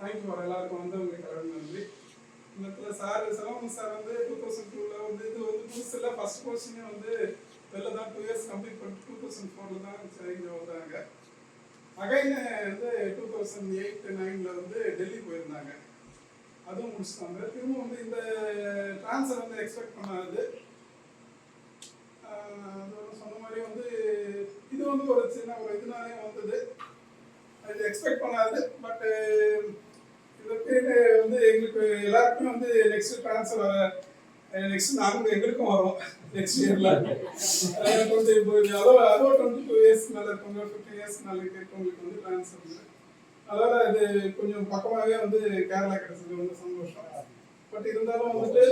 Thank you for எல்லாருக்கும் வந்து உங்களுக்கு கடவுள் நன்றி. இந்த இடத்துல சார் செலவன் சார் வந்து 2002ல வந்து இது வந்து புதுசில் ஃபர்ஸ்ட் போஸ்டிங்கே வந்து வெளில தான் 2 இயர்ஸ் கம்ப்ளீட் பண்ணிட்டு 2004ல் தான் இங்கே வந்தாங்க. அகைன் வந்து 2008-9ல் வந்து டெல்லி போயிருந்தாங்க, அதுவும் முடிச்சுட்டாங்க. திரும்ப வந்து இந்த ட்ரான்ஸ்ஃபர் வந்து எக்ஸ்பெக்ட் பண்ணாது. சொன்ன மாதிரி வந்து இது வந்து ஒரு சின்ன ஒரு இதனாலே வந்தது, அது எக்ஸ்பெக்ட் பண்ணாது. பட் இதற்கு வந்து எங்களுக்கு எல்லாருக்குமே வந்து நெக்ஸ்ட் ட்ரான்ஸ்ஃபர் நெக்ஸ்ட் நாங்கள் எங்களுக்கும் வரும் நெக்ஸ்ட் இயர்ல. கொஞ்சம் இப்போ அதோ 22 இயர்ஸ் மேலே இருக்கவங்க 50 இயர்ஸ் மேலே இருக்கவங்களுக்கு வந்து ட்ரான்ஸ்ஃபர். அதோட இது கொஞ்சம் பக்கமாகவே வந்து கேரளா கிடைச்சது வந்து சந்தோஷம். பட் இருந்தாலும் வந்துட்டு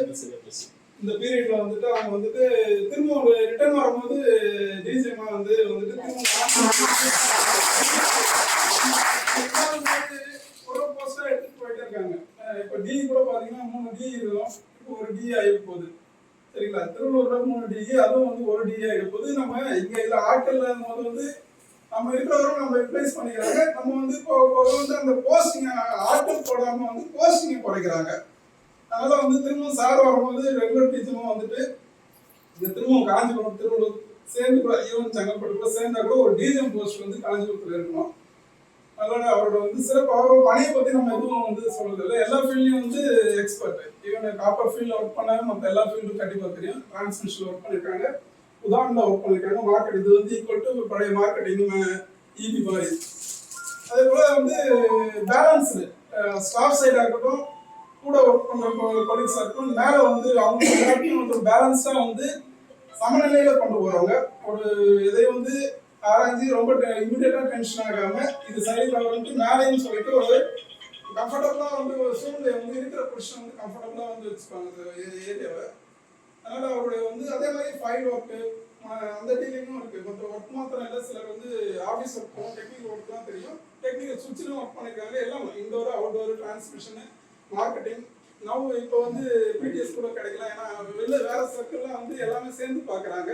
இந்த பீரியட்ல வந்துட்டு அவங்க வந்துட்டு திரும்ப ஒரு ரிட்டர்ன் வரும்போது டிஜிஎம்மா வந்துட்டு ஒரு போஸ்டா எடுத்துட்டு போயிட்டே இருக்காங்க. இப்போ டி கூட பாத்தீங்கன்னா 3 டி இருக்கும், இப்போ ஒரு டி ஆகி போகுது. சரிங்களா, திருவள்ளூர்ல 3 டி, அதுவும் வந்து ஒரு டி ஆகி போகுது. நம்ம இங்க இதுல ஆட்கள் போது வந்து நம்ம இருக்கிறவங்க நம்ம ரிப்ளேஸ் பண்ணிக்கிறாங்க. நம்ம வந்து இப்போ வந்து அந்த போஸ்டிங் ஆட்கள் போடாம வந்து போஸ்டிங் குறைக்கிறாங்க. அதனால வந்து திரும்பவும் சார் வரும்போது ரெகுலர் டீச்சரும் வந்துட்டு இந்த திரும்பவும் காஞ்சிபுரம் திருவள்ளூர் சேர்ந்து கூட ஈவன் செங்கல்பட்டு கூட சேர்ந்தா கூட ஒரு டிஜிஎம் போஸ்ட் வந்து காஞ்சிபுரத்தில் இருக்கணும். அதோட அவரோட வந்து சிறப்பு அவரோட பணியை பற்றி நம்ம எதுவும் வந்து சொல்றது இல்லை. எல்லா ஃபீல்ட்லையும் வந்து எக்ஸ்பர்ட். ஈவன் காப்பர் ஃபீல்டில் ஒர்க் பண்ணாங்க, மற்ற எல்லா ஃபீல்டும் கண்டிப்பாக தெரியும். டிரான்ஸ்மிஷனில் ஒர்க் பண்ணியிருக்காங்க, உதாரணத்தில் ஒர்க் பண்ணியிருக்காங்க. மார்க்கெட் இது வந்து ஈக்குவல் டு பழைய மார்க்கெட்டிங் இபி மாதிரி. அதே போல் வந்து பேலன்ஸு ஸ்டாஃப் சைடாக இருக்கட்டும், கூட ஒர்க் பண்ணுற கொலீக்ஸாக இருக்கட்டும், மேலே வந்து அவங்க எல்லாத்தையும் வந்து பேலன்ஸாக வந்து சமநிலையில் கொண்டு போகிறவங்க. ஒரு இதை வந்து ஆராய்ச்சி ரொம்ப இமீடியட்டாக டென்ஷன் ஆகாமல் இது சரி தவறுன்ட்டு மேலேன்னு சொல்லிட்டு ஒரு கம்ஃபர்டபுளாக வந்து ஒரு சூழ்நிலை வந்து இருக்கிற பொசிஷன் வந்து கம்ஃபர்டபுளாக வந்து வச்சுப்பாங்க ஏரியாவை. அதனால் அவருடைய வந்து அதே மாதிரி ஃபைல் ஒர்க்கு அந்த டீலிங்கும் இருக்குது. மற்ற ஒர்க் மாத்திரம் இல்லை, சிலர் வந்து ஆஃபீஸ் ஒர்க்கும் டெக்னிக்கல் ஒர்க்லாம் தெரியும், டெக்னிக்கல் சுவிட்சிலும் ஒர்க் பண்ணியிருக்காங்க. எல்லாம் இன்டோர் அவுட்டோர் டிரான்ஸ்மிஷனு மார்க்கெட்டிங். நம்ம இப்போ வந்து பிடிஎஸ் கூட கிடைக்கலாம், ஏன்னா வெளில வேற சர்க்கிள்லாம் வந்து எல்லாமே சேர்ந்து பார்க்குறாங்க.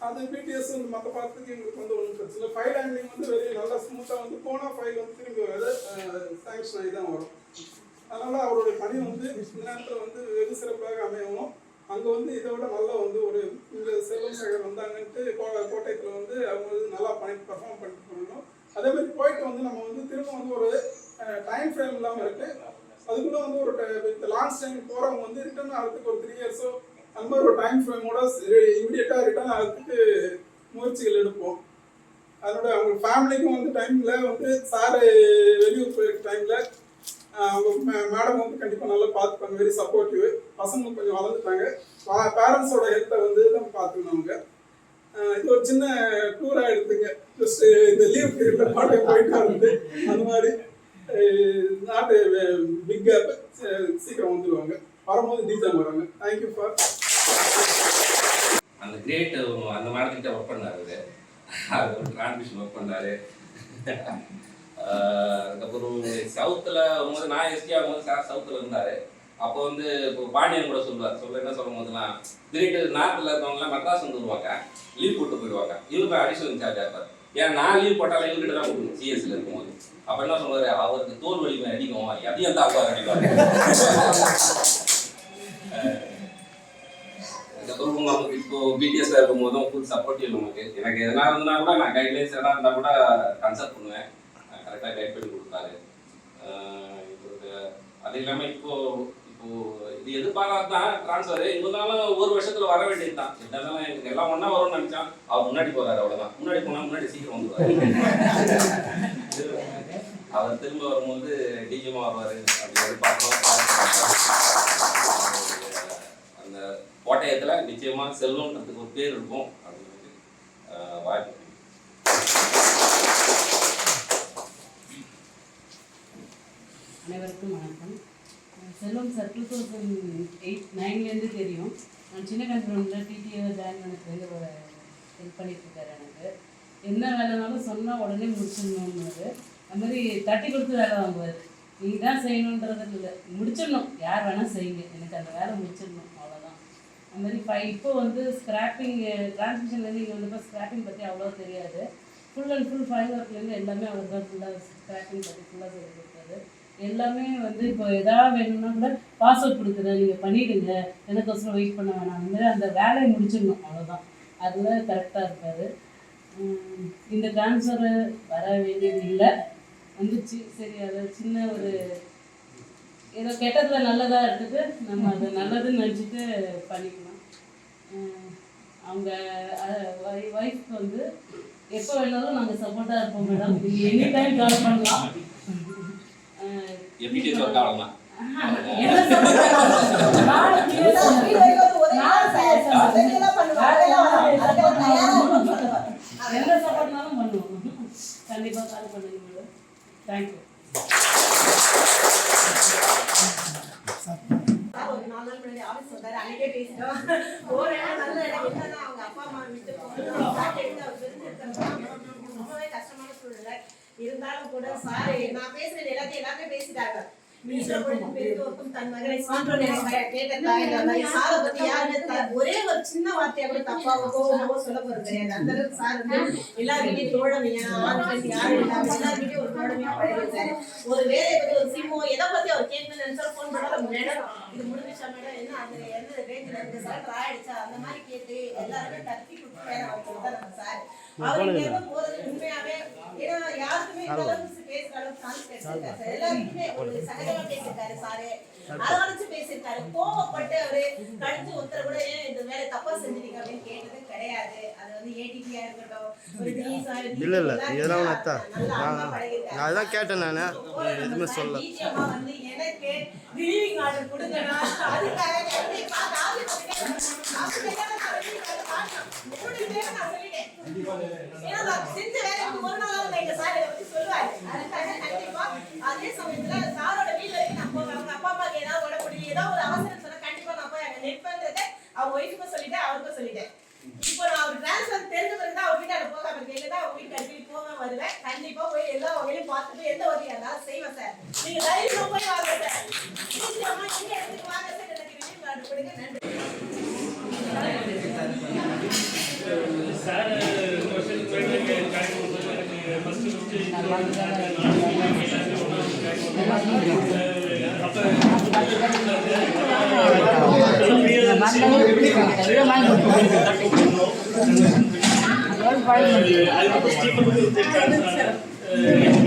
அது பிடிஎஸ் வந்து மற்ற பார்த்துக்கு எங்களுக்கு வந்து ஒன்றும் பிரச்சனை இல்லை. ஃபைல் ஹேண்ட்லிங் வந்து வெளியே நல்லா ஸ்மூத்தாக வந்து போனால் ஃபைல் வந்து திரும்பி வராது, சாங்ஷன் ஆகி தான் வரும். அதனால் அவருடைய பணி வந்து இந்த நேரத்தில் வந்து வெகு சிறப்பாக அமையணும். அங்கே வந்து இதை விட நல்லா வந்து ஒரு இங்கே செல்வம் சேகர் வந்தாங்கன்ட்டு கோட்டையத்தில் வந்து அவங்க வந்து நல்லா பர்ஃபார்ம் பண்ணிட்டு போகணும். அதே மாதிரி போயிட்டு வந்து நம்ம வந்து திரும்ப வந்து ஒரு டைம் ஃப்ரேம் இல்லாமல் இருக்குது. அதுக்குள்ள வந்து ஒரு லான்ச் டைம் போகிறவங்க வந்து ரிட்டர்ன் ஆகிறதுக்கு ஒரு 3 இயர்ஸோ அந்த மாதிரி ஒரு டைம் ஃப்ரேமோட இமீடியட்டாக ரிட்டர்ன் ஆகிறதுக்கு முயற்சிகள் எடுப்போம். அதோட அவங்க ஃபேமிலிக்கும் வந்து டைமில் வந்து சார் வெளியூர் போயிருக்க டைமில் அவங்க மேடம் வந்து கண்டிப்பாக நல்லா பார்த்துப்பாங்க, வெரி சப்போர்ட்டிவ். பசங்க கொஞ்சம் வளர்ந்துட்டாங்க, பேரண்ட்ஸோட ஹெல்த்தை வந்து தான் பார்த்துக்கணும் அவங்க. இது ஒரு சின்ன டூராக எடுத்துங்க, ஜஸ்ட் இந்த லீவ் பீரியட்ல பாட்டு போயிட்டா இருந்து அந்த மாதிரி நாட்டு பிக் கேப் சீக்கிரம் வந்துடுவாங்க. வரும்போது டீச்சர் வருவாங்க. தேங்க்யூ ஃபார் அந்த கிரேட் அந்த மேடத்துக்கிட்ட ஒர்க் பண்ணாரு, அது ஒரு டிரான்ஸ்மிஷன் ஒர்க் பண்ணாரு. அதுக்கப்புறம் சவுத்தில் வரும்போது நான் எஸ்டி ஆகும்போது சார் சவுத்தில் இருந்தார். அப்போ வந்து இப்போ பாண்டியன் கூட சொல்ல என்ன சொல்லும் போதுன்னா, திடீர்னு நாட்டில் இருக்கவங்களாம் மெட்ராஸ் வந்து வருவாங்க, லீவ் போட்டு போயிடுவாங்க. இவருக்கு அடிஷனல் இன்சார்ஜ் இருப்பார். ஏன் நான் லீவ் போட்டாலும் இவர்கிட்ட தான் கொடுக்கணும் சிஎஸ்சியில் இருக்கும்போது. அப்போ என்ன சொல்லுவார், அவருக்கு தோல் வலிமை அடிக்கும், எதையும் தாக்குவார் அடிப்பார். அதுக்கப்புறம் நமக்கு இப்போ பிடிஎஸ்ல இருக்கும் போதும் ஃபுல் சப்போர்ட்டிவ் நமக்கு. எனக்கு எதனா இருந்தா கூட நான் கைட்லைன்ஸ் எதனா இருந்தால் கூட கன்சல்ட் பண்ணுவேன், கரெக்டாக கைட் பண்ணி கொடுத்தாரு. அது இல்லாமல் இப்போ இது எதிர்பார்க்காதான் ட்ரான்ஸ்ஃபர் இருந்தாலும் 1 வருஷத்துல வர வேண்டியது தான். இருந்தாலும் எனக்கு எல்லாம் ஒன்றா வரும்னு நினச்சான். அவர் முன்னாடி போகிறாரு, அவ்வளோதான். முன்னாடி போனால் முன்னாடி சீக்கிரம் வந்துடுவார். அவர் திரும்ப வரும்போது டிஜிஎம்மா வருவார் அப்படின்னு பார்த்தோம். அந்த கோட்டயத்தில் நிச்சயமாக செல்வம்ன்றதுக்கு ஒரு பேர் இருக்கும் அப்படின்னு வாய்ப்பு. அனைவருக்கும் வணக்கம். செல்வம் சார் 2008-9லேருந்து தெரியும். நான் சின்ன கண்ட்ரோலில் டிடிஏ ஜாயின் பண்ணதுலேருந்து ஒரு ஹெல்ப் பண்ணிட்டுருக்காரு. எனக்கு என்ன வேலைனாலும் சொன்னால் உடனே முடிச்சிடணும்னு அது மாதிரி தட்டி கொடுத்து வேலை வாங்குவார். நீங்கள் தான் செய்யணுன்றது இல்லை, முடிச்சிடணும், யார் வேணால் செய்யுங்க, எனக்கு அந்த வேலை முடிச்சிடணும், அவ்வளோதான். அது மாதிரி இப்போ வந்து ஸ்க்ராப்பிங் டிரான்ஸ்மிஷன்லேருந்து இங்கே வந்தப்போ ஸ்க்ராப்பிங் பற்றி அவ்வளோ தெரியாது. ஃபுல் அண்ட் ஃபுல் ஃபைவ் ஒர்க்லேருந்து எல்லாமே அவர் தான் ஃபுல்லாக பேக்கிங் பண்ணி ஃபுல்லாக சொல்லி கொடுத்தாரு. எல்லாமே வந்து இப்போ எதாவது வேணும்னா கூட பாஸ்வேர்ட் கொடுக்குறேன் நீங்கள் பண்ணிவிடுங்க, எனக்கோசரம் வெயிட் பண்ண வேணாம், அந்த மாதிரி அந்த வேலையை முடிச்சிடணும், அவ்வளோதான். அதில் கரெக்டாக இருப்பார். இந்த ட்ரான்ஸ்ஃபரு வர வேண்டியது இல்லை, வந்துச்சு. சரி, அதை சின்ன ஒரு ஏதோ கெட்டதில் நல்லதாக எடுத்துட்டு நம்ம அதை நல்லதுன்னு நினச்சிட்டு பண்ணிக்கணும். அவங்க ஒய்ஃப்க்கு வந்து எப்போ வேணாலும் நாங்கள் சப்போர்ட்டாக இருப்போம் மேடம், நீங்கள் எனி டைம் கால் பண்ணலாம். எப்படி ஒர்க் ஆகலாம் எந்த சப்போர்ட்னாலும் பண்ணுவோம், கண்டிப்பாக கால் பண்ணுங்க மேடம். தேங்க்யூ. ஒரு 4 நாள் முன்னாடி ஆஃபீஸ் வந்தாரு, அன்னைக்கே பேசிட்டோம். போறேன் நல்ல இடம் என்னன்னா அவங்க அப்பா அம்மா விட்டு ரொம்பவே கஷ்டமான சூழ்நிலை இருந்தாலும் கூட சார் நான் பேசுறது எல்லாமே பேசிட்டாங்க. தன் மகனை சாரை பத்தி யாருன்னு ஒரே ஒரு சின்ன வார்த்தையா கூட தப்பாவோ கோவமாவோ சொல்ல போறது கிடையாது. அந்த அளவுக்கு சார் வந்து எல்லாருக்கிட்டையும் தோழமையா யாரும் இல்லாம எல்லாருக்கிட்டையும் ஒரு தோழமையா பழகிருக்காரு. ஒரு வேலையை பத்தி ஒரு சிம்மோ எதை பத்தி அவர் கேட்கணும்னு நினைச்சா போன் பண்ணாலும் மேடம் இது முடிஞ்சிச்சா மேடம், என்ன அந்த எந்த ரேஞ்சில் இருக்கு சார் ஆயிடுச்சா அந்த மாதிரி கேட்டு எல்லாருமே தட்டி கொடுத்து வேலை வச்சுதான் நம்ம சார். அவர் இங்க போறது உண்மையாவே ஏன்னா யாருக்குமே இந்த அளவுக்கு பேசுற அளவுக்கு கான்ஃபிடன்ஸ் இருக்காரு சார். எல்லாருக்குமே ஒரு சகஜமா பேசியிருக்காரு சாரு, அரவணைச்சு பேசியிருக்காரு. கோவப்பட்டு அவரு கடிச்சு ஒருத்தர் கூட ஏன் இந்த வேலை தப்பா செஞ்சிருக்கீங்க அப்படின்னு கேட்டது கிடையாது. அது வந்து ஏடிபியா இருக்கட்டும், ஒரு இதெல்லாம் அதான் கேட்டேன் நானு, எதுவுமே சொல்ல. நிச்சயமா வந்து எனக்கு ரிலீவிங் ஆர்டர் கொடுக்கணும், அதுக்காக கண்டிப்பா செஞ்ச வேலைக்கு ஒரு நாள் எங்க சார் இதை பத்தி சொல்லுவாரு. அதுக்காக கண்டிப்பா அதே சமயத்துல சாரோட வீட்டுல இருக்கு நான் போவேன். அவங்க அப்பா அம்மாக்கு ஏதாவது உடம்புடி ஏதாவது ஒரு அவசரம் சொன்னா கண்டிப்பா நான் போய் அங்க நிற்பேன்றதை அவங்க ஒய்ஃபுக்கும் சொல்லிட்டேன், அவருக்கும் சொல்லிட்டேன். இப்போ நான் அவர் டிரான்ஸ்ஃபர் தெரிஞ்ச பிறகுதான் அவங்க வீட்டாண்ட போகாம இருக்கேன், இல்லைன்னா அவங்க வீட்டு அடிக்கடி போவேன் வருவேன். கண்டிப்பா போய் எல்லா வகையிலும் பார்த்துட்டு எந்த வகையா இருந்தாலும் செய்வேன் சார். நீங்க தைரியமா போய் வாங்க சார், நிச்சயமா எங்க இடத்துக்கு வாங்க சார், எனக்கு ரிலீவ் கார்டு கொடுங்க. நன்றி சார்.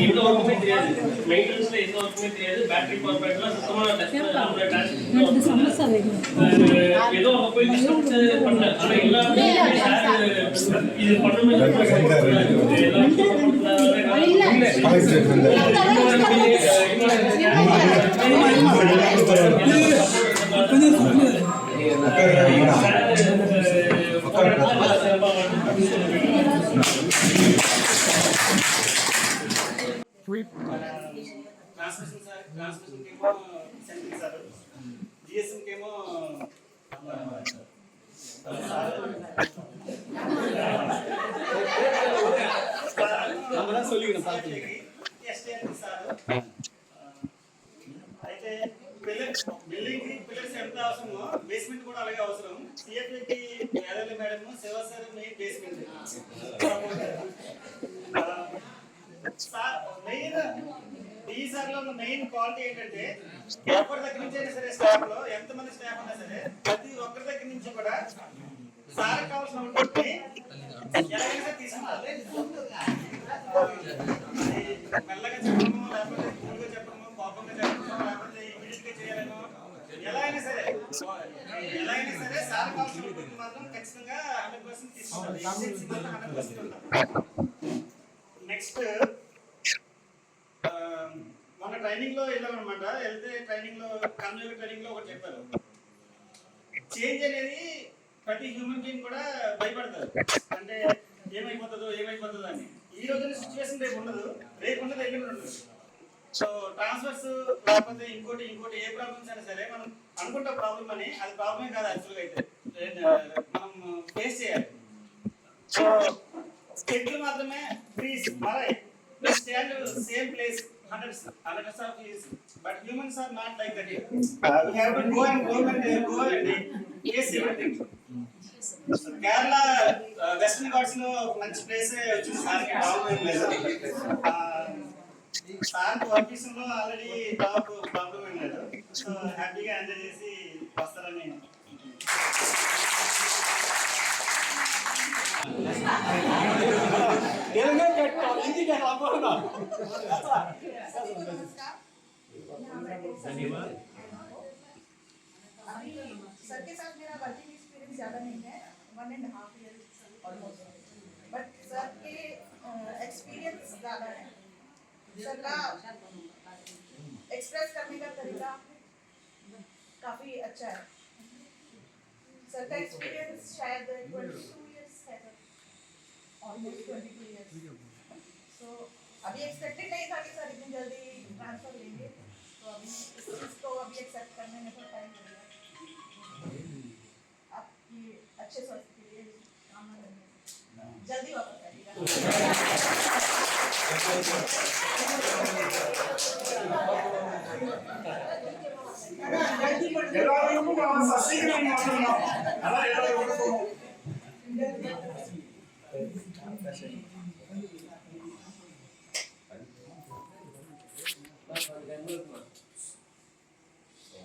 எந்த ஒர்க்குமே தெரியாது, மெயின்டெனன்ஸ்ல எந்த ஒர்க்குமே தெரியாது, பேட்டரி பவர் பேங்க்லாம் சுத்தமான ஏதோ அங்க போய் கஷ்டப்பட்டு பண்ணேன். ஆனா எல்லாமே இது பண்ணணும் ట్రాన్స్మిషన్ సార్, ట్రాన్స్మిషన్ కేమో సెంట్రింగ్ సార్, జిఎస్ఎం కేమో అయితే బిల్డింగ్ కి పిల్లర్స్ ఎంత అవసరమో బేస్మెంట్ కూడా అలాగే అవసరం. సిఎఫ్ఏకి Yadav madam Shiva sir main basement main DSR లో మెయిన్ క్వాలిటీ ఏంటంటే ఎవరి దగ్గర నుంచి అయినా సరే స్టాఫ్ లో ఎంతమంది స్టాఫ్ ఉన్నా సరే ప్రతి ఒక్కరి దగ్గర నుంచి కూడా సార్ కావాల్సిన ఉంటుంది ఎలాగైనా తీసుకుంటారు. మెల్లగా చెప్పడము, లేకపోతే కూల్గా చెప్పడము, కోపంగా చెప్పడము, లేకపోతే ఇమీడియట్ గా చేయాలను, ఎలా అయినా సరే సార్ కావాల్సిన ఉంటుంది మాత్రం ఖచ్చితంగా 100% తీసుకుంటారు. 100% ఉంటారు. నెక్స్ట్ మన ట్రైనింగ్ లో వెళ్ళామన్నమాట. వెళ్తే ట్రైనింగ్ లో కమ్యూనిటీ ట్రైనింగ్ లో ఒకటి చెప్పారు, చేంజ్ అనేది ప్రతి హ్యూమన్ బీయింగ్ కూడా భయపడతారు. అంటే ఏమైపోతుందో అని. ఈ రోజు సిచ్యువేషన్ రేపు ఉండదు, ఎక్కడ ఉండదు. సో ట్రాన్స్ఫర్స్ లేకపోతే ఇంకోటి ఏ ప్రాబ్లమ్స్ అయినా సరే మనం అనుకుంటా ప్రాబ్లం అని, అది ప్రాబ్లమే కాదు యాక్చువల్గా. అయితే మనం ఫేస్ చేయాలి. సో చెట్లు మాత్రమే trees మరై stand same place hundreds of years, but humans are not like that. We have to go and face everything. Kerala western Ghats లో మంచి ప్లేస్ వచ్చింది సార్కి ప్రాబ్లం లేదు. సార్ ఆఫీస్ లో ఆల్రెడీ టాప్ ప్రాబ్లం లేదు. సో హ్యాపీగా ఎంజాయ్ చేసి వస్తారని सर के साथ मेरा वर्किंग एक्सपीरियंस ज़्यादा नहीं है, 1.5 ईयर ऑलमोस्ट, बट सर के एक्सपीरियंस ज़्यादा है। सर का एक्सप्रेस करने का तरीका काफ़ी अच्छा है। सर का एक्सपीरियंस शायद 22 ईयर्स है, ऑलमोस्ट 22 ईयर्स। सो अभी एक्सपेक्टेड नहीं था कि सर इतनी जल्दी ट्रांसफर लेंगे, तो अभी इस चीज़ को अभी एक्सेप्ट करने में थोड़ा टाइम लगेगा। आपकी अच्छे स्वास्थ्य के लिए कामना करेंगे, जल्दी वापस आइएगा।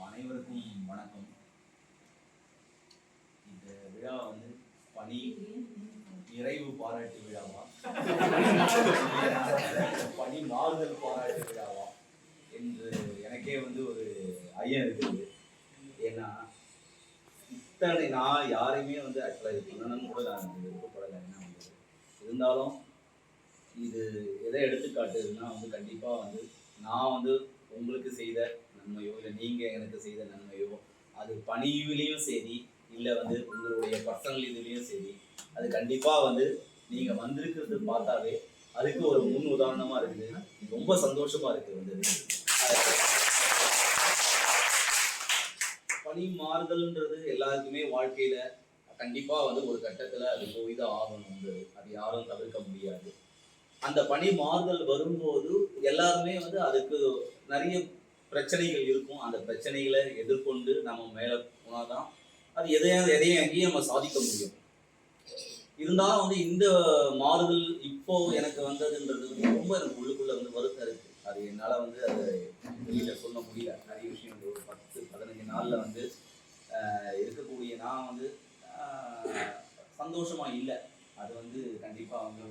அனைவருக்கும் வணக்கம். இந்த விழா வந்து பணி நிறைவு பாராட்டு விழாவா, பணி மாறுதல் பாராட்டு விழாவா என்று எனக்கே வந்து ஒரு ஐயம் இருக்குது. ஏன்னா இத்தனை நான் யாரையுமே வந்து ஆக்சுவலாக இது பண்ணணும்னு கூட நான் விருப்பப்படலை. என்ன வந்து இருந்தாலும் இது எதை எடுத்துக்காட்டுதுன்னா வந்து கண்டிப்பாக வந்து நான் வந்து உங்களுக்கு செய்த நன்மையோ இல்லை நீங்கள் எனக்கு செய்த நன்மையோ அது பணியிலையும் சரி இல்லை வந்து உங்களுடைய பர்சனல் இதுலேயும் சரி அது கண்டிப்பாக வந்து நீங்கள் வந்திருக்கிறது பார்த்தாவே அதுக்கு ஒரு முன் உதாரணமாக இருக்குது. ரொம்ப சந்தோஷமாக இருக்குது. வந்து பணி மாறுதல்ன்றது எல்லாருக்குமே வாழ்க்கையில் கண்டிப்பாக வந்து ஒரு கட்டத்தில் அது போய் தான் ஆகணும். வந்து அது யாரும் தவிர்க்க முடியாது. அந்த பணி மாறுதல் வரும்போது எல்லாருமே வந்து அதுக்கு நிறைய பிரச்சனைகள் இருக்கும். அந்த பிரச்சனைகளை எதிர்கொண்டு நம்ம மேலே போனால் தான் அது எதையும் எங்கேயும் நம்ம சாதிக்க முடியும். இருந்தாலும் வந்து இந்த மாறுதல் இப்போ எனக்கு வந்ததுன்றது வந்து ரொம்ப எனக்கு உள்ளுக்குள்ள வந்து வருத்தம் இருக்கு. அது என்னால் வந்து அதை வெளியில் சொல்ல முடியல. நிறைய விஷயம் ஒரு 10-15 நாளில் வந்து இருக்கக்கூடிய நான் வந்து சந்தோஷமாக இல்லை. அது வந்து கண்டிப்பாக வந்து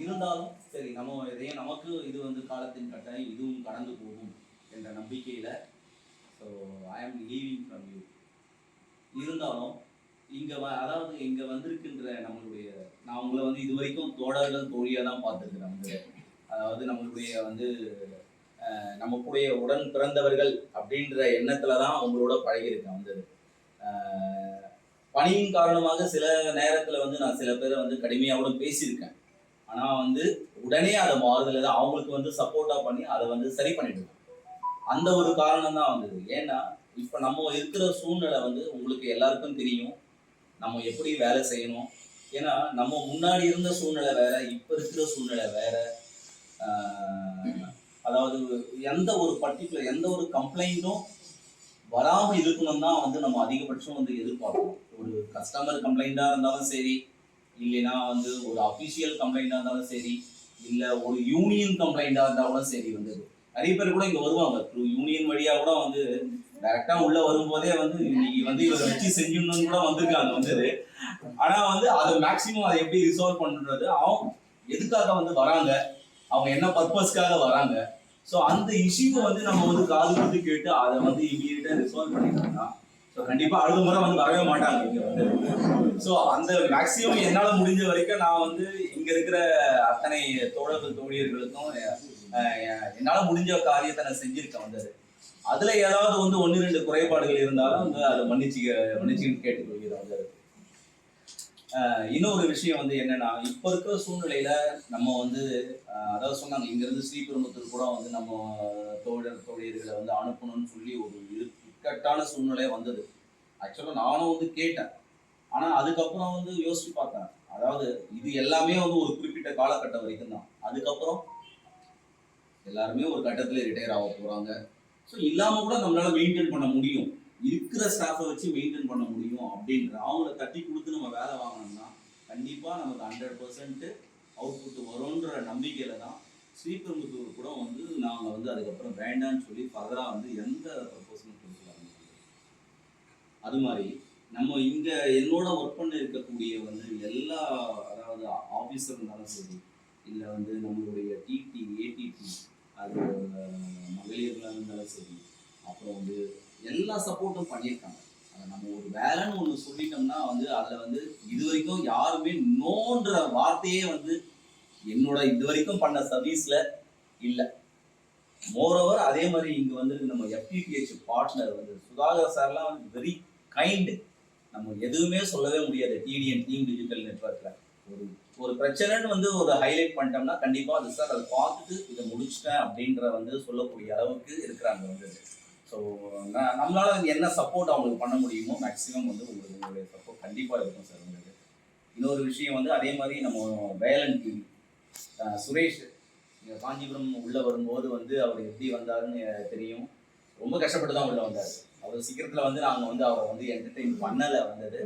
இருந்தாலும் சரி நம்ம எதையும் நமக்கு இது வந்து காலத்தின் கட்டாயம் இதுவும் கடந்து போகும் என்ற நம்பிக்கையில் ஸோ ஐ ஆம் லீவிங் ஃப்ரம் யூ. இருந்தாலும் இங்கே அதாவது இங்கே வந்திருக்கின்ற நம்மளுடைய நான் உங்களை வந்து இது வரைக்கும் தோழர்கள் தோழியாக தான் பார்த்துருக்குறேன். வந்து அதாவது நம்மளுடைய வந்து நம்ம கூடிய உடன் பிறந்தவர்கள் அப்படின்ற எண்ணத்தில் தான் அவங்களோட பழகியிருக்கேன். வந்து பணியின் காரணமாக சில நேரத்தில் வந்து நான் சில பேரை வந்து கடுமையாக பேசியிருக்கேன். ஆனால் வந்து உடனே அதை மாறுதல் தான் அவங்களுக்கு வந்து சப்போர்ட்டாக பண்ணி அதை வந்து சரி பண்ணிடுவேன். அந்த ஒரு காரணம் தான் வந்தது. ஏன்னா இப்போ நம்ம இருக்கிற சூழ்நிலை வந்து உங்களுக்கு எல்லாருக்கும் தெரியும். நம்ம எப்படி வேலை செய்யணும். ஏன்னா நம்ம முன்னாடி இருந்த சூழ்நிலை வேற, இப்போ இருக்கிற சூழ்நிலை வேற. அதாவது எந்த ஒரு பர்டிகுலர் எந்த ஒரு கம்ப்ளைண்ட்டும் வராமல் இருக்கணும் தான் வந்து நம்ம அதிகபட்சம் வந்து எதிர்பார்க்கணும். ஒரு கஸ்டமர் கம்ப்ளைண்ட்டாக இருந்தாலும் சரி, இல்லைன்னா வந்து ஒரு அஃபிஷியல் கம்ப்ளைண்ட்டாக இருந்தாலும் சரி, இல்லை ஒரு யூனியன் கம்ப்ளைண்ட்டாக இருந்தால் கூட சரி. வந்து நிறைய பேர் கூட இங்கே வருவாங்க த்ரூ யூனியன் வழியாக கூட வந்து டைரெக்டாக உள்ளே வரும்போதே வந்து இன்னைக்கு வந்து இவரை வச்சு செஞ்சுன்னு கூட வந்திருக்காங்க. வந்தது ஆனால் வந்து அதை மேக்சிமம் அதை எப்படி ரிசால்வ் பண்ணுறது, அவங்க எதுக்காக வந்து வராங்க, அவங்க என்ன பர்பஸ்க்காக வராங்க. ஸோ அந்த இஷ்யூவை வந்து நம்ம வந்து காது கொடுத்து கேட்டு அதை வந்து இமீடியட்டாக ரிசால்வ் பண்ணிட்டோம்னா ஸோ கண்டிப்பாக அடுத்த முறை வந்து வரவே மாட்டாங்க இங்கே வந்து. ஸோ அந்த மேக்சிமம் என்னால் முடிஞ்ச வரைக்கும் நான் வந்து இங்கே இருக்கிற அத்தனை தோழர்கள் தோழியர்களுக்கும் என்னால் முடிஞ்ச காரியத்தை நான் செஞ்சுருக்கேன். வந்தது அதில் ஏதாவது வந்து 1-2 குறைபாடுகள் இருந்தாலும் வந்து அதை மன்னிச்சுன்னு கேட்டுக்கொள்கிறேன். வந்தது இன்னொரு விஷயம் வந்து என்னன்னா இப்போ இருக்கிற சூழ்நிலையில நம்ம வந்து அதாவது சொன்னாங்க இங்கேருந்து ஸ்ரீபெரும்புத்தூர் கூட வந்து நம்ம தோழியர்களை வந்து அனுப்பணும்னு சொல்லி ஒரு இக்கட்டான சூழ்நிலை வந்தது. ஆக்சுவலாக நானும் வந்து கேட்டேன். ஆனால் அதுக்கப்புறம் வந்து யோசிச்சு பார்த்தேன். அதாவது இது எல்லாமே வந்து ஒரு குறிப்பிட்ட காலகட்டம் வரைக்கும் தான். அதுக்கப்புறம் எல்லாருமே ஒரு கட்டத்தில் ரிட்டையர் ஆக போகிறாங்க. ஸோ இல்லாமல் கூட நம்மளால மெயின்டைன் பண்ண முடியும். இருக்கிற ஸ்டாஃபை வச்சு மெயின்டைன் பண்ண முடியும் அப்படின்ற அவங்கள தட்டி கொடுத்து நம்ம வேலை வாங்கினோம்னா கண்டிப்பாக நமக்கு 100% அவுட்புட் வரும்ன்ற நம்பிக்கையில தான் ஸ்ரீபெரும்புத்தூர் கூட வந்து நாங்கள் வந்து அதுக்கப்புறம் வேண்டான்னு சொல்லி ஃபர்தராக வந்து எந்த ப்ரப்போசலும் கொடுக்கலாங்க. அது மாதிரி நம்ம இங்கே என்னோட ஒர்க் பண்ண இருக்கக்கூடிய வந்து எல்லா அதாவது ஆஃபீஸர் இருந்தாலும் சரி, இல்லை வந்து நம்மளுடைய டிடி ஏடிடி அது மகளிர்ல இருந்தாலும் சரி, அப்புறம் வந்து எல்லா சப்போர்ட்டும் பண்ணியிருக்காங்க. அதை நம்ம ஒரு வேலைன்னு ஒன்று சொல்லிட்டோம்னா வந்து அதில் வந்து இது வரைக்கும் யாருமே நோன்ற வார்த்தையே வந்து என்னோட இது வரைக்கும் பண்ண சர்வீஸில் இல்லை. மோரோவர் அதே மாதிரி இங்கே வந்து நம்ம எஃப்டிடிஹெச் பார்ட்னர் வந்து சுதாகர் சார்லாம் வந்து வெரி கைண்டு. நம்ம எதுவுமே சொல்லவே முடியாது. டிடிஎன் டீம் டிஜிட்டல் நெட்வொர்க்கில் ஒரு பிரச்சனைன்னு வந்து ஒரு ஹைலைட் பண்ணிட்டோம்னா கண்டிப்பாக அது சார் அதை பார்த்துட்டு இதை முடிச்சிட்டேன் அப்படின்ற வந்து சொல்லக்கூடிய அளவுக்கு இருக்கிறாங்க வந்து. ஸோ நம்மளால என்ன சப்போர்ட் அவங்களுக்கு பண்ண முடியுமோ மேக்ஸிமம் வந்து உங்களுடைய சப்போர்ட் கண்டிப்பாக இருக்கும் சார் உங்களுக்கு. இன்னொரு விஷயம் வந்து அதே மாதிரி நம்ம வேலன் டிவி சுரேஷ் இங்கே காஞ்சிபுரம் உள்ளே வரும்போது வந்து அவர் எப்படி வந்தாருன்னு தெரியும். ரொம்ப கஷ்டப்பட்டு தான் உள்ளே வந்தார். அவர் சீக்கிரத்தில் வந்து நாங்கள் வந்து அவரை வந்து என்டர்டெயின் பண்ணலை வந்தது.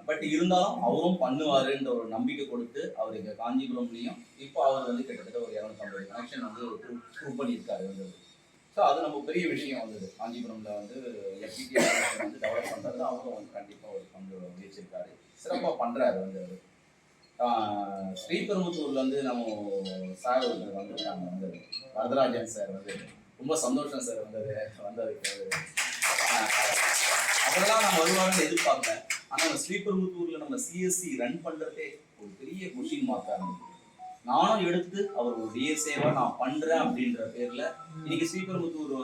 பட் இருந்தாலும் அவரும் பண்ணுவாருன்ற ஒரு நம்பிக்கை கொடுத்து அவர் இங்கே காஞ்சிபுரம்லேயும் இப்போ அவர் வந்து கிட்டத்தட்ட ஒரு 250 கனெக்ஷன் வந்து ப்ரூவ் பண்ணியிருக்காரு வந்தது. ஸோ அது நம்ம பெரிய விஷயம் வந்தது. காஞ்சிபுரமில் வந்து எஃப்டிடி வந்து டெவலப் பண்ணுறது அவரும் வந்து கண்டிப்பாக ஒரு பங்கு வகிச்சிருக்காரு. சிறப்பாக பண்ணுறாரு வந்து அவர். ஸ்ரீபெரும்புத்தூர்ல வந்து நம்ம சார் வந்திருக்காங்க வந்தது, வரதராஜன் சார் வந்து ரொம்ப சந்தோஷம் சார் வந்ததுக்கு. அவரெல்லாம் நம்ம வருவாங்கன்னு எதிர்பார்க்கல. ஆனால் நம்ம ஸ்ரீபெரும்புத்தூர்ல நம்ம சிஎஸ்சி ரன் பண்ணுறதே ஒரு பெரிய கொஷின் மார்க்காக இருந்தது. நானும் எடுத்து அவர் ஒரு டிஎஸ்ஏவா நான் பண்றேன் அப்படின்ற பேர்ல இன்னைக்கு ஸ்ரீபெரும்புத்தூர்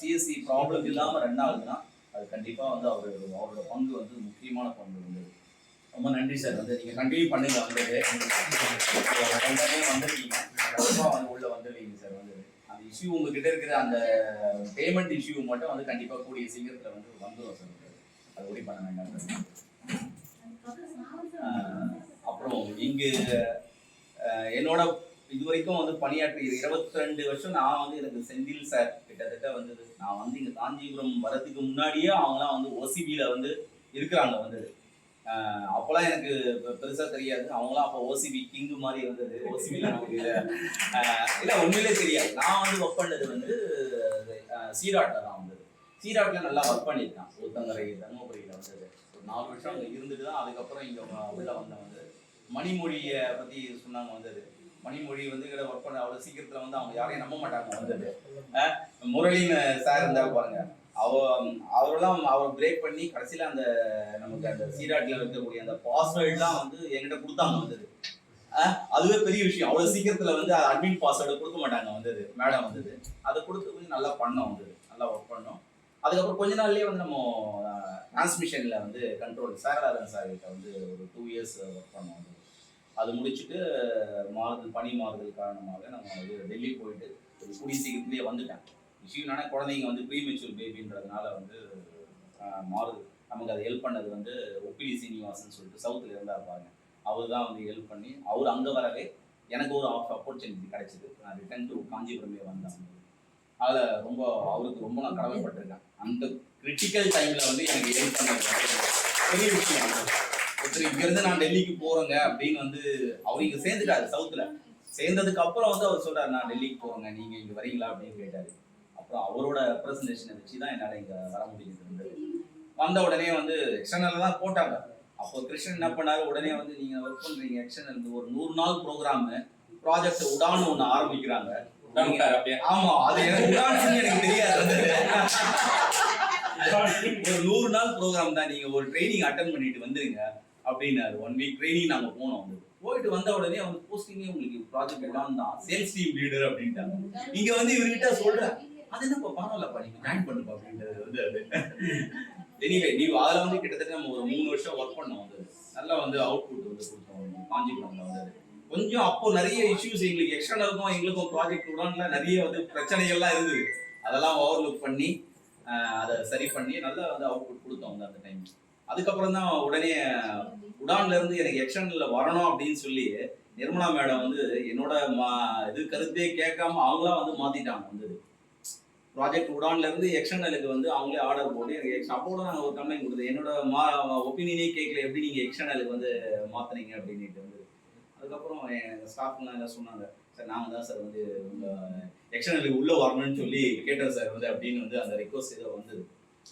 சிஎஸ்சி ப்ராப்ளம் இல்லாமல் ரன் ஆகுதுன்னா அது கண்டிப்பாக வந்து அவரோட பங்கு வந்து முக்கியமான பங்கு வந்து. ரொம்ப நன்றி சார். வந்து நீங்கள் கண்டினியூ பண்ணுங்க வந்தது வந்துருக்கீங்க கண்டிப்பாக வந்து உள்ளே வந்துடுவீங்க சார். வந்து அந்த இஷ்யூ உங்ககிட்ட இருக்கிற அந்த பேமெண்ட் இஷ்யூ மட்டும் வந்து கண்டிப்பாக கூடிய சீக்கிரத்தில் வந்து வந்துடும் சார். அது ஒரே பண்ண வேண்டாம் சார். அப்புறம் இங்கு என்னோட இது வரைக்கும் வந்து பணியாற்றி 22 வருஷம் நான் வந்து எனக்கு செந்தில் சார் கிட்டத்தட்ட வந்தது. நான் வந்து இங்கே காஞ்சிபுரம் வரதுக்கு முன்னாடியே அவங்களாம் வந்து ஓசிபியில் வந்து இருக்கிறாங்க வந்தது. அப்போலாம் எனக்கு பெருசாக தெரியாது. அவங்களாம் அப்போ ஓசிபி கிங்கு மாதிரி இருந்தது. ஓசிபியில் நமக்கு இல்லை உண்மையிலே தெரியாது. நான் வந்து ஒர்க் பண்ணது வந்து சீராட்டில் தான் வந்தது. சீராட்டில் நல்லா ஒர்க் பண்ணியிருக்கேன். ஊத்தங்கரை தர்மபுரியில் வந்தது. ஒரு 4 வருஷம் அங்கே இருந்துட்டு தான் அதுக்கப்புறம் இங்கே உள்ள வந்தேன் வந்து. மணிமொழியை பற்றி சொன்னாங்க வந்தது. மணிமொழி வந்து இங்கே ஒர்க் பண்ண அவ்வளோ சீக்கிரத்தில் வந்து அவங்க யாரையும் நம்ப மாட்டாங்க வந்தது. முரளின்னு சார் இருந்தால் பாருங்க, அவரெல்லாம் அவர் பிரேக் பண்ணி கடைசியில் அந்த நமக்கு அந்த சீராட்டில் இருக்கக்கூடிய அந்த பாஸ்வேர்ட்லாம் வந்து என்கிட்ட கொடுத்தாங்க வந்தது. அதுவே பெரிய விஷயம். அவ்வளோ சீக்கிரத்தில் வந்து அட்மின் பாஸ்வேர்டு கொடுக்க மாட்டாங்க வந்தது. மேடம் வந்தது அதை கொடுத்து கொஞ்சம் நல்லா பண்ணோம் வந்தது. நல்லா ஒர்க் பண்ணோம். அதுக்கப்புறம் கொஞ்ச நாள்லேயே வந்து நம்ம டிரான்ஸ்மிஷனில் வந்து கண்ட்ரோல் சாரதாரன் சார் கிட்ட வந்து ஒரு 2 இயர்ஸ் ஒர்க் பண்ணோம் வந்து. அது முடிச்சுட்டு பணி மாறுதல் காரணமாக நம்ம வந்து டெல்லி போயிட்டு ஒரு கூடிய சீக்கிரத்துலேயே வந்துட்டேன். இஷ்யூனால குழந்தைங்க வந்து ப்ரீமெச்சூர் பேபின்றதுனால வந்து மாறுது. நமக்கு அதை ஹெல்ப் பண்ணது வந்து ஒப்பிலி சீனிவாசன் சொல்லிட்டு சவுத்தில் இருந்தார் பாருங்க. அவர் தான் வந்து ஹெல்ப் பண்ணி அவர் அங்கே வரவே எனக்கு ஒரு ஆப்பர்ச்சுனிட்டி கிடைச்சிது. நான் ரிட்டர்ன் டு காஞ்சிபுரமே வந்தேன். அதில் ரொம்ப அவருக்கு ரொம்ப நான் கடமைப்பட்டிருக்கேன். அந்த கிரிட்டிக்கல் டைமில் வந்து எனக்கு ஹெல்ப் பண்ணது பெரிய விஷயம். ஒருத்தர் இங்கேருந்து நான் டெல்லிக்கு போகிறேங்க அப்படின்னு வந்து அவர் இங்கே சேர்ந்துட்டாரு சவுத்தில். சேர்ந்ததுக்கு அப்புறம் வந்து அவர் சொல்கிறார் நான் டெல்லிக்கு போகிறேங்க, நீங்கள் இங்கே வரீங்களா அப்படின்னு கேட்டார். அப்புறம் அவரோட ரெப்ரசன்டேஷனை வச்சு தான் என்னால் இங்கே வர முடியுது. வந்த உடனே வந்து எக்ஸ்டர்னலில் தான் போட்டாங்க. அப்போ கிருஷ்ணன் என்ன பண்ணாரு, உடனே வந்து நீங்கள் ஒர்க் பண்ணுறீங்க எக்ஸ்டர்னல் ஒரு 100 நாள் ப்ரோக்ராமு ப்ராஜெக்ட் உடான்னு ஒன்று ஆரம்பிக்கிறாங்க. ஆமா, அது எனக்கு உடான்னு எனக்கு தெரியாது. ஒரு 100 நாள் ப்ரோக்ராம் தான், நீங்க ஒரு ட்ரைனிங் அட்டன் பண்ணிட்டு வந்துருங்க அப்படின்னாரு. 1 வீக் ட்ரைனிங் நாங்க போனோம். போயிட்டு வந்த உடனே அவங்க போஸ்டிங்கே உங்களுக்கு ப்ராஜெக்ட் உடான் தான், சேல்ஸ் டீம் லீடர் அப்படின்ட்டாங்க. இங்க வந்து இவர்கிட்ட சொல்றேன், அது என்னப்பா பரவாயில்லப்பா நீங்க ஜாயின் பண்ணுப்பா அப்படின்றது வந்து அது. எனிவே நீ அதில் வந்து கிட்டத்தட்ட நம்ம ஒரு 3 வருஷம் ஒர்க் பண்ணோம். வந்து நல்லா வந்து அவுட்புட் வந்து கொடுத்தோம் காஞ்சிபுரம்ல வந்து. கொஞ்சம் அப்போ நிறைய இஷ்யூஸ் எங்களுக்கு எக்ஸ்டர்னலுக்கும் எங்களுக்கும் ப்ராஜெக்ட் உடான்ல நிறைய வந்து பிரச்சனைகள்லாம் இருந்தது. அதெல்லாம் ஓவர்லுக் பண்ணி அதை சரி பண்ணி நல்லா வந்து அவுட்புட் கொடுத்தோம் வந்து அந்த டைம். அதுக்கப்புறம் தான் உடனே உடான்ல இருந்து எனக்கு எக்ஸ்டர்னல்ல வரணும் அப்படின்னு சொல்லி நிர்மலா மேடம் வந்து என்னோட இது கருத்தே கேட்காம அவங்களாம் வந்து மாத்திட்டாங்க வந்து. ப்ராஜெக்ட் உடான்ல இருந்து எக்ஸ்டர்னலுக்கு வந்து அவங்களே ஆர்டர் போட்டு எனக்கு அப்போட நாங்கள் ஒரு கம்ப்ளைண்ட் கொடுத்தது என்னோட ஒப்பீனியனே கேட்கல எப்படி நீங்கள் எக்ஸ்டர்னலுக்கு வந்து மாற்றினீங்க அப்படின்ட்டு வந்து அதுக்கப்புறம் எங்கள் ஸ்டாஃப்லாம் எல்லாம் சொன்னாங்க சார் நாங்கள் தான் சார் வந்து உங்கள் எக்ஸ்டர்னலுக்கு உள்ளே வரணும்னு சொல்லி கேட்டோம் சார் வந்து அப்படின்னு வந்து அந்த ரிக்வஸ்ட் ஏதோ வந்தது.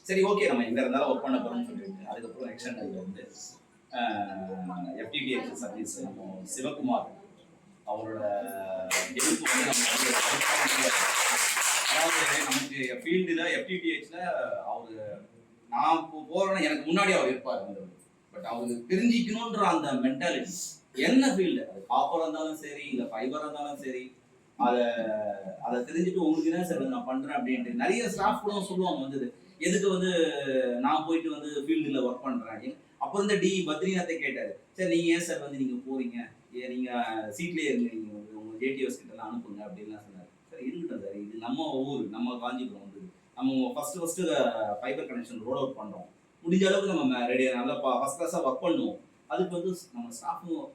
சரி ஓகே நம்ம எங்கே இருந்தாலும் ஒர்க் பண்ண போகிறோம்னு சொல்லிட்டு அதுக்கப்புறம் எக்ஸ்டர்னலுக்கு வந்து FTTH சர்வீஸ் நம்ம சிவகுமார் அவரோட ஹெல்ப் வந்து நம்ம அதாவது நமக்கு ஃபீல்டில் FTTHல அவர் நான் போகிறேன்னா எனக்கு முன்னாடி அவர் இருப்பார் வந்தவர். பட் அவருக்கு தெரிஞ்சிக்கணுன்ற அந்த மென்டாலிட்டி என்ன ஃபீல்டு அது காப்பராக இருந்தாலும் சரி இல்லை ஃபைபராக இருந்தாலும் சரி அதை தெரிஞ்சுட்டு உங்களுக்கு என்ன சார் நான் பண்ணுறேன் அப்படின்ட்டு நிறைய ஸ்டாஃப் கூட சொல்லுவாங்க வந்தது எதுக்கு வந்து நான் போயிட்டு வந்து ஃபீல்டில் ஒர்க் பண்ணுறேன். அப்போ இருந்த பத்ரிநாத்தை கேட்டார் சார் நீங்கள் ஏன் சார் வந்து நீங்கள் போகிறீங்க ஏன் நீங்கள் சீட்லேயே இருங்க நீங்கள் வந்து உங்கள் JTOs கிட்டலாம் அனுப்புங்க அப்படின்லாம் சொன்னார். சார் இருக்கட்டும் சார் இது நம்ம ஊர் நம்ம காஞ்சிபுரம் வந்து நம்ம first fibre connection roll out பண்ணுறோம் முடிஞ்ச அளவுக்கு நம்ம ரெடியாக நல்லா ஃபஸ்ட் கிளாஸாக ஒர்க் பண்ணுவோம். அதுக்கு வந்து நம்ம ஸ்டாஃபும்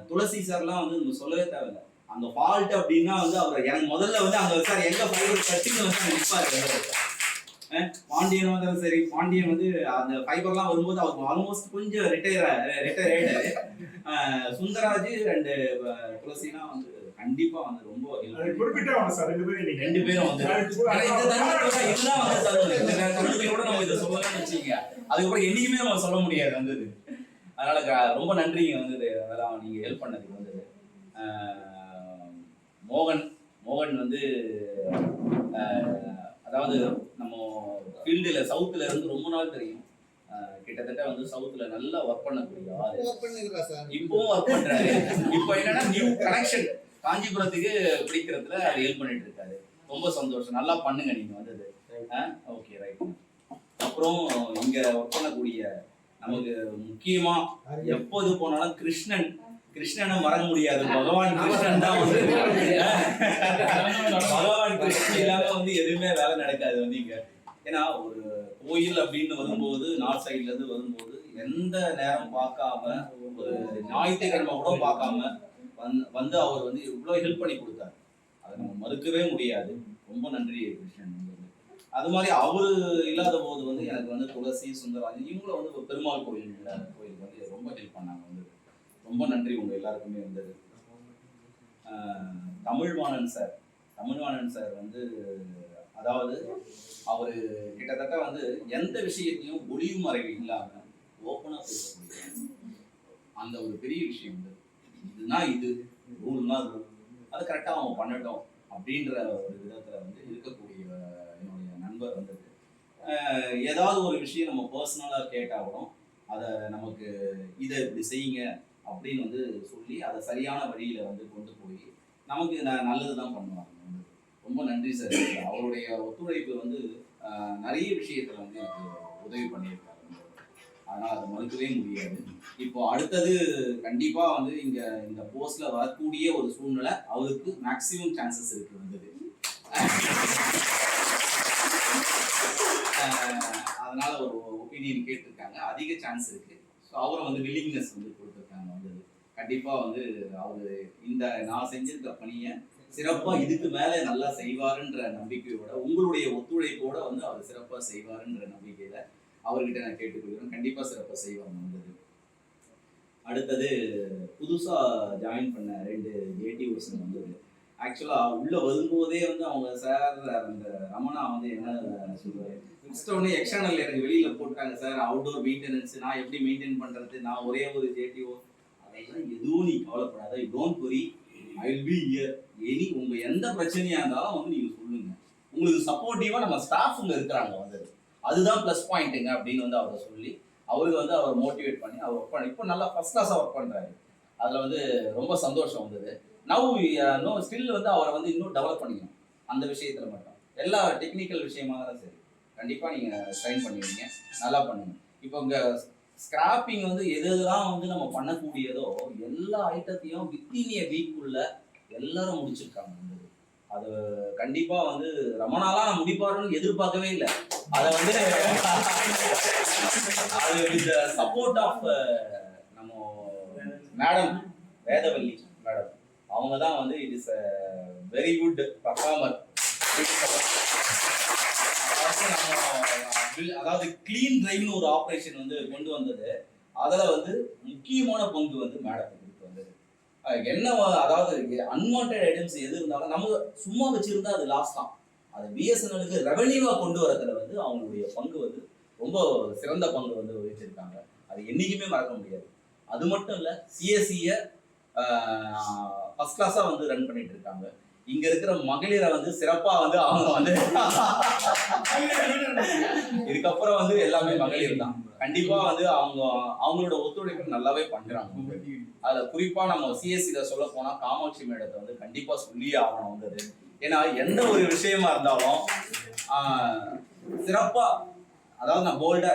துளசி சார்லாம் வந்து நம்ம சொல்லவே தேவையில்லை அந்த ஃபால்ட் அப்படின்னா வந்து அவர் எனக்கு முதல்ல வந்து அந்த சார் எங்கே ஃபைபர் கட்டிங்க வந்து நிற்பார். பாண்டியன் வந்தாலும் சரி பாண்டியன் வந்து அந்த ஃபைபர்லாம் வரும்போது அவருக்கு ஆல்மோஸ்ட் கொஞ்சம் ரிட்டையர் ஆயிட்டாரு. சுந்தராஜ் அண்ட் துளசிலாம் வந்து கண்டிப்பா வந்து ரொம்ப ரெண்டு பேரும் வந்து கூட நம்ம இதை சொல்லலாம்னு வச்சுங்க அதுக்கப்புறம் என்னைக்குமே நம்ம சொல்ல முடியாது வந்தது. அதனால ரொம்ப நன்றிங்க வந்தது அதெல்லாம் நீங்க ஹெல்ப் பண்ணதுக்கு வந்தது. மோகன் வந்து அதாவது நம்ம ஃபீல்டில் சவுத்தில் இருந்து ரொம்ப நாள் தெரியும். கிட்டத்தட்ட வந்து சவுத்தில் நல்லா ஒர்க் பண்ணக்கூடிய ஆள் இப்பவும் ஒர்க் பண்றாரு. இப்போ என்னன்னா நியூ கனெக்ஷன் காஞ்சிபுரத்துக்கு பிடிக்கிறதுல அது ஹெல்ப் பண்ணிட்டு இருக்காரு. ரொம்ப சந்தோஷம் நல்லா பண்ணுங்க நீங்க வந்தது. Okay right. அப்புறம் இங்க ஒர்க் பண்ணக்கூடிய நமக்கு முக்கியமா எப்போது போனாலும் கிருஷ்ணனை மறக்க முடியாது. பகவான் கிருஷ்ணன் தான் வந்து பகவான் கிருஷ்ணன் இல்லாம வந்து எதுவுமே வேலை நடக்காது வந்து இங்க. ஏன்னா ஒரு கோயில் அப்படின்னு வரும்போது நார்த் சைட்ல இருந்து வரும்போது எந்த நேரம் பார்க்காம ஒரு ஞாயிற்றுக்கிழமை கூட பார்க்காம வந்து அவர் வந்து இவ்வளவு ஹெல்ப் பண்ணி கொடுத்தாரு. அதை நம்ம மறுக்கவே முடியாது. ரொம்ப நன்றி கிருஷ்ணன். அது மாதிரி அவரு இல்லாத போது வந்து எனக்கு வந்து துளசி சுந்தராஜ் இவங்களும் வந்து பெருமாள் கோயிலுக்கு வந்து ரொம்ப ஹெல்ப் பண்ணாங்க வந்து. ரொம்ப நன்றி உங்க எல்லாருக்குமே வந்தது. தமிழ்வாணன் சார் வந்து அதாவது அவரு கிட்டத்தட்ட வந்து எந்த விஷயத்தையும் ஒளிவு மறைவு இல்லாம ஓப்பனா பேசக்கூடிய அந்த ஒரு பெரிய விஷயம் வந்து இதுனா இது ரூல்னா ரூல் அது கரெக்டா அவங்க பண்ணட்டும் அப்படின்ற ஒரு விதத்துல வந்து இருக்கக்கூடிய என்னுடைய நண்பர் வந்தது. ஏதாவது ஒரு விஷயம் நம்ம பர்சனலா கேட்டா கூட அதை நமக்கு இதை இப்படி செய்யுங்க அப்படின்னு வந்து சொல்லி அதை சரியான வழியில வந்து கொண்டு போய் நமக்கு நல்லதுதான் பண்ணுவாங்க. ரொம்ப நன்றி சார். அவருடைய ஒத்துழைப்பு வந்து நிறைய விஷயத்துல வந்து எனக்கு உதவி பண்ணியிருக்காரு. அதனால அதை மறுக்கவே முடியாது. இப்போ அடுத்தது கண்டிப்பா வந்து இந்த போஸ்ட்ல வரக்கூடிய ஒரு சூழ்நிலை அவருக்கு மேக்சிமம் சான்சஸ் இருக்கு வந்தது. அதனால ஒரு ஒப்பீனியன் கேட்டிருக்காங்க அதிக சான்ஸ் இருக்கு. ஸோ அவரை வந்து வில்லிங்னஸ் வந்து கொடுத்துருக்காங்க வந்தது. கண்டிப்பா வந்து அவரு இந்த நான் செஞ்சிருக்க பணியை சிறப்பா இதுக்கு மேல நல்லா செய்வாருன்ற நம்பிக்கையோட உங்களுடைய ஒத்துழைப்போட வந்து அவர் சிறப்பா செய்வாருன்ற நம்பிக்கையில அவர்கிட்ட நான் கேட்டுக்கொள்கிறேன். கண்டிப்பா சிறப்பா செய்வாங்க வந்தது. அடுத்தது புதுசா ஜாயின் பண்ண 2 JTOs வந்தது. ஆக்சுவலா உள்ள வரும்போதே வந்து அவங்க சார் அந்த ரமணா வந்து என்ன சொல்லுவாரு உடனே எக்ஸ்டர்னல் எனக்கு வெளியில போட்டாங்க சார் அவுட்டோர் மெயின்டெனன்ஸ் நான் எப்படி மெயின்டைன் பண்றது நான் ஒரே ஒரு JTO அதெல்லாம் எதுவும் நீ கவலைப்படாத you don't worry I will be here any உங்க எந்த பிரச்சனையா இருந்தாலும் வந்து நீங்க சொல்லுங்க உங்களுக்கு சப்போர்ட்டிவா நம்ம ஸ்டாஃப்ங்க இருக்கிறாங்க வந்து அதுதான் ப்ளஸ் பாயிண்ட்டுங்க அப்படின்னு வந்து அவரை சொல்லி அவருக்கு வந்து அவர் மோட்டிவேட் பண்ணி அவர் ஒர்க் பண்ணி இப்போ நல்லா ஃபர்ஸ்ட் கிளாஸாக ஒர்க் பண்ணுறாரு. அதில் வந்து ரொம்ப சந்தோஷம் வந்தது. நோ ஸ்டில் வந்து அவரை வந்து இன்னும் டெவலப் பண்ணிக்கணும் அந்த விஷயத்தில் மட்டும். எல்லா டெக்னிக்கல் விஷயமாக தான் சரி கண்டிப்பாக நீங்கள் ட்ரைன் பண்ணுவீங்க நல்லா பண்ணுங்க. இப்போ இங்கே ஸ்கிராப்பிங் வந்து எதெல்லாம் வந்து நம்ம பண்ணக்கூடியதோ எல்லா ஐட்டத்தையும் வித்தின் எ வீக்குள்ள எல்லாரும் முடிச்சிருக்காங்க. அது கண்டிப்பா வந்து ரமணாலாம் நான் முடிப்பாருன்னு எதிர்பார்க்கவே இல்லை. அதை வந்து அது வித் சப்போர்ட் ஆஃப் நம்ம மேடம் வேதவல்லி மேடம் அவங்க தான் வந்து it is very good performer அதாவது கிளீன் டிரைவ்னு ஒரு ஆப்ரேஷன் வந்து கொண்டு வந்தது. அதுல வந்து முக்கியமான பங்கு வந்து மேடத்துக்கு வந்தது. என்ன அதாவது அன்வான்டட் ஐட்டம்ஸ் எது இருந்தாலும் நம்ம சும்மா வச்சிருந்தா அது லாஸ் தான். அது பிஎஸ்என்எலுக்கு ரெவன்யூவா கொண்டு வரதுல வந்து அவங்களுடைய பங்கு வந்து ரொம்ப சிறந்த பங்கு வந்து வகிச்சிருக்காங்க. அது என்னைக்குமே மறக்க முடியாது. அது மட்டும் இல்ல, சிஎஸ்சியை ஃபர்ஸ்ட் கிளாஸா வந்து ரன் பண்ணிட்டு இருக்காங்க. இங்க இருக்கிற மகளிரை வந்து சிறப்பா வந்து அவங்க வந்து இதுக்கப்புறம் வந்து எல்லாமே மகளிர் தான். கண்டிப்பா வந்து அவங்களோட ஒத்துழைப்பு நல்லாவே பண்றாங்க. அதுல குறிப்பா நம்ம சிஎஸ்சியில சொல்ல போனா காமாட்சி மேடத்தை வந்து கண்டிப்பா சொல்லியே ஆகணும் வந்தது. ஏன்னா எந்த ஒரு விஷயமா இருந்தாலும் சிறப்பா, அதாவது நான் போல்டா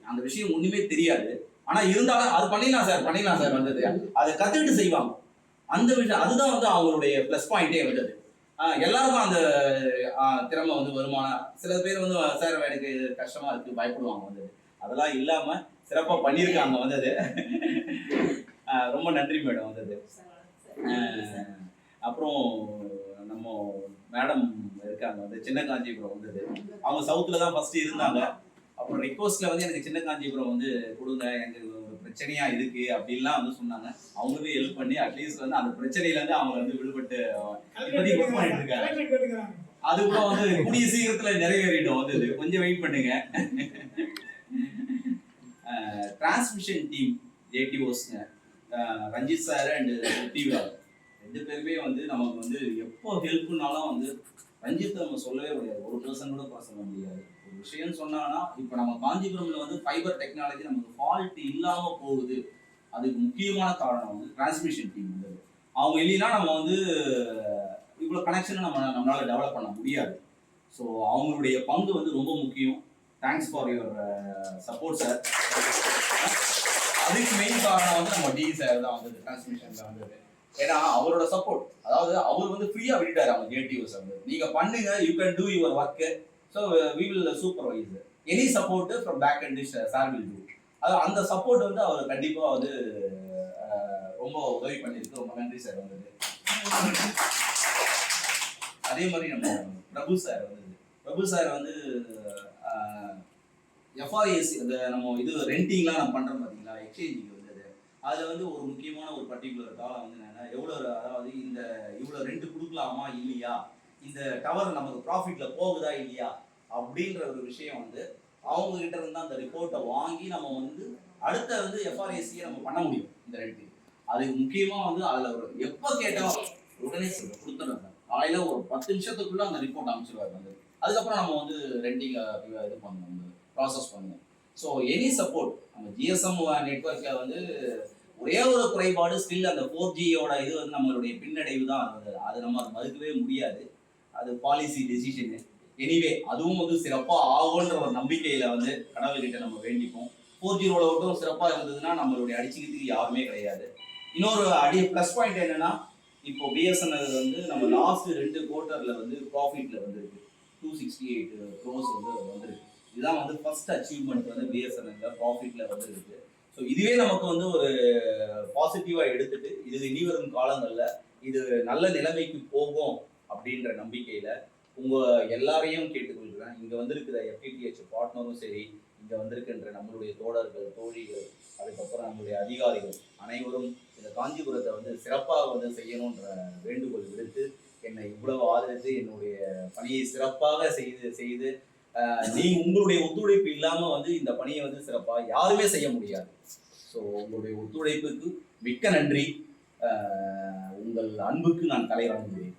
அந்த விஷயம் ஒண்ணுமே தெரியாது, ஆனா இருந்தாலும் அது பண்ணிடலாம் சார் வந்தது, அதை கத்துக்கிட்டு செய்வாங்க. அந்த விஷயம் அதுதான் வந்து அவங்களுடைய பிளஸ் பாயிண்டே வந்தது. எல்லாருக்கும் அந்த திறமை வந்து வருமானம். சில பேர் வந்து சார் எனக்கு கஷ்டமா இருக்கு பயப்படுவாங்க வந்தது. அதெல்லாம் இல்லாம சிறப்பா பண்ணியிருக்காங்க வந்தது. ரொம்ப நன்றி மேடம் வந்தது. அப்புறம் நம்ம மேடம் இருக்காங்க வந்து சின்ன காஞ்சிபுரம் வந்தது. அவங்க சவுத்துல தான் ஃபர்ஸ்ட் இருந்தாங்க. அப்புறம் ரிக்வஸ்ட்ல வந்து எனக்கு சின்ன காஞ்சிபுரம் வந்து கொடுங்க, எனக்கு ஒரு பிரச்சனையா இருக்கு அப்படின்லாம் வந்து சொன்னாங்க. அவங்களும் ஹெல்ப் பண்ணி அட்லீஸ்ட் வந்து அந்த பிரச்சனையில இருந்து அவங்க வந்து விடுபட்டு இப்போதைக்கு ஒர்க் பண்ணிட்டு இருக்காங்க. அது கூட வந்து கூடிய சீக்கிரத்துல நிறைவேறிடும் வந்தது. கொஞ்சம் வெயிட் பண்ணுங்க. டிரான்ஸ்மிஷன் டீம் ஏடிஓஸ்ங்க, ரஞ்சித் சார் அண்ட் டிவிஆர் 2 பேருமே வந்து நமக்கு வந்து எப்போ ஹெல்ப்னாலும் வந்து ரஞ்சித் நம்ம சொல்லவே முடியாது, ஒரு பர்சன் கூட குறை சொல்ல முடியாது. ஒரு விஷயம் சொன்னான்னா இப்போ நம்ம காஞ்சிபுரம்ல வந்து ஃபைபர் டெக்னாலஜி நமக்கு ஃபால்ட் இல்லாம போகுது, அதுக்கு முக்கியமான காரணம் வந்து டிரான்ஸ்மிஷன் டீம் வந்து. அவங்க இல்லைன்னா நம்ம வந்து இவ்வளோ கனெக்ஷனை நம்மளால டெவலப் பண்ண முடியாது. ஸோ அவங்களுடைய பங்கு வந்து ரொம்ப முக்கியம். Thanks for your support sir. அதுக்கு மெயின் காரணம் வந்து நம்ம டி சார் தான் வந்து டிரான்ஸ்மிஷன்ல வந்தது. ஏன்னா அவரோட சப்போர்ட், அதாவது அவர் வந்து ஃப்ரீயா விட்டுட்டாரு அவங்க ஏடிஓஸ் வந்து, நீங்க பண்ணுங்க, you can do your work, so we will supervise any support from back and sir will do. அது அந்த சப்போர்ட் வந்து அவர் கண்டிப்பா வந்து ரொம்ப உதவி பண்ணியிருக்கு. ரொம்ப நன்றி சார் வந்தது. அதே மாதிரி நம்ம பிரபு சார் வந்து எஃப்ஆர்ஏசி அந்த நம்ம இது ரெண்டிங்லாம் நம்ம பண்றோம் பார்த்தீங்களா, எக்ஸ்சேஞ்சுக்கு வந்தது. அதில் வந்து ஒரு முக்கியமான ஒரு பர்டிகுலர் காலம் வந்து என்னன்னா, எவ்வளோ அதாவது இவ்வளோ ரெண்ட் கொடுக்கலாமா இல்லையா, இந்த டவர் நமக்கு ப்ராஃபிட்ல போகுதா இல்லையா அப்படின்ற ஒரு விஷயம் வந்து அவங்க கிட்ட இருந்து அந்த ரிப்போர்ட்டை வாங்கி நம்ம வந்து அடுத்த வந்து எஃப்ஆர்ஏசியை நம்ம பண்ண முடியும் இந்த ரெண்டு. அதுக்கு முக்கியமாக வந்து அதில் ஒரு எப்போ கேட்டாலும் உடனே கொடுத்துட்றாங்க. காலையில ஒரு 10 நிமிஷத்துக்குள்ள அந்த ரிப்போர்ட் அமைச்சிருவாரு வந்து. அதுக்கப்புறம் நம்ம வந்து ரெண்டிங் இது பண்ணுவோம், ப்ராசஸ் பண்ணுவோம். ஸோ எனி சப்போர்ட் நம்ம ஜிஎஸ்எம் நெட்வொர்க்கில் வந்து ஒரே ஒரு குறைபாடு ஸ்டில் அந்த 4Gயோட இது வந்து நம்மளுடைய பின்னடைவு தான். அது நம்ம அதை மறுக்கவே முடியாது, அது பாலிசி டெசிஷனு. எனிவே அதுவும் வந்து சிறப்பாக ஆகுன்ற ஒரு நம்பிக்கையில வந்து கடவுள்கிட்ட நம்ம வேண்டிப்போம். 4G ரோல் அவுட்டும் சிறப்பாக இருந்ததுன்னா நம்மளுடைய அடிச்சுக்கிறதுக்கு யாருமே கிடையாது. இன்னொரு ப்ளஸ் பாயிண்ட் என்னன்னா, இப்போ பிஎஸ்என்எல் வந்து நம்ம லாஸ்ட் 2 குவார்ட்டர்ல வந்து ப்ராஃபிட்ல வந்துருக்கு 268 crores வந்து வந்திருக்கு. இதுதான் வந்து ஃபர்ஸ்ட் அச்சீவ்மெண்ட் வந்து பிஎஸ்என்எல்ல ப்ராஃபிட்ல வந்துருக்கு. ஸோ இதுவே நமக்கு வந்து ஒரு பாசிட்டிவா எடுத்துட்டு இது இனி வரும் காலங்கள்ல இது நல்ல நிலைமைக்கு போகும் அப்படின்ற நம்பிக்கையில உங்க எல்லாரையும் கேட்டுக்கொள்கிறேன். இங்க வந்திருக்கிற எஃப்டிடிஹெச் பார்ட்னரும் சரி, இங்க வந்திருக்கின்ற நம்மளுடைய தோழர்கள், தோழிகள், அதுக்கப்புறம் நம்மளுடைய அதிகாரிகள் அனைவரும் இந்த காஞ்சிபுரத்தை வந்து சிறப்பாக வந்து செய்யணுன்ற வேண்டுகோள் விடுத்து என்னை இவ்வளவு ஆதரித்து என்னுடைய பணியை சிறப்பாக செய்து உங்களுடைய ஒத்துழைப்பு இல்லாம வந்து இந்த பணியை வந்து சிறப்பா யாருமே செய்ய முடியாது. ஸோ உங்களுடைய ஒத்துழைப்புக்கு மிக்க நன்றி. உங்கள் அன்புக்கு நான் தலை வணங்குகிறேன்.